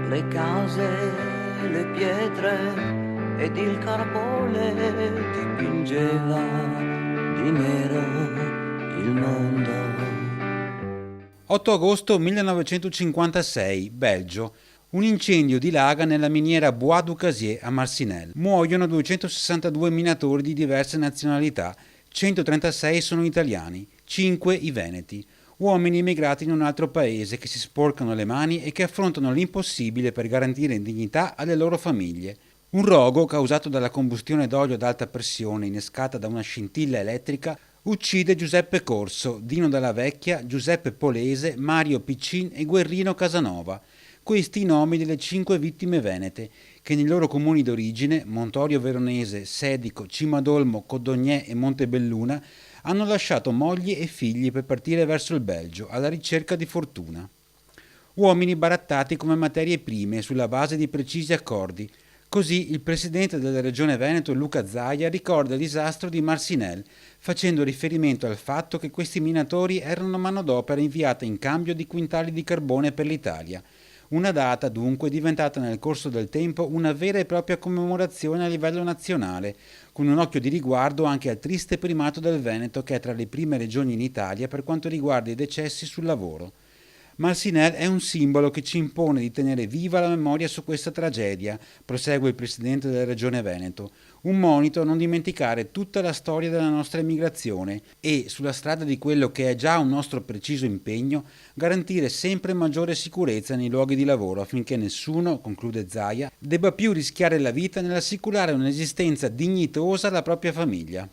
le case, le pietre ed il carbone dipingeva di nero il mondo. 8 agosto 1956, Belgio. Un incendio dilaga nella miniera Bois du Casier a Marcinelle. Muoiono 262 minatori di diverse nazionalità, 136 sono italiani, 5 i veneti. Uomini emigrati in un altro paese che si sporcano le mani e che affrontano l'impossibile per garantire dignità alle loro famiglie. Un rogo causato dalla combustione d'olio ad alta pressione innescata da una scintilla elettrica uccide Giuseppe Corso, Dino Dalla Vecchia, Giuseppe Polese, Mario Piccin e Guerrino Casanova. Questi i nomi delle 5 vittime venete, che nei loro comuni d'origine, Montorio Veronese, Sedico, Cimadolmo, Codognè e Montebelluna, hanno lasciato mogli e figli per partire verso il Belgio, alla ricerca di fortuna. Uomini barattati come materie prime sulla base di precisi accordi. Così il presidente della regione Veneto, Luca Zaia, ricorda il disastro di Marcinelle, facendo riferimento al fatto che questi minatori erano manodopera inviata in cambio di quintali di carbone per l'Italia. Una data dunque diventata nel corso del tempo una vera e propria commemorazione a livello nazionale, con un occhio di riguardo anche al triste primato del Veneto che è tra le prime regioni in Italia per quanto riguarda i decessi sul lavoro. Marcinelle è un simbolo che ci impone di tenere viva la memoria su questa tragedia, prosegue il presidente della regione Veneto, un monito a non dimenticare tutta la storia della nostra emigrazione e, sulla strada di quello che è già un nostro preciso impegno, garantire sempre maggiore sicurezza nei luoghi di lavoro affinché nessuno, conclude Zaia, debba più rischiare la vita nell'assicurare un'esistenza dignitosa alla propria famiglia.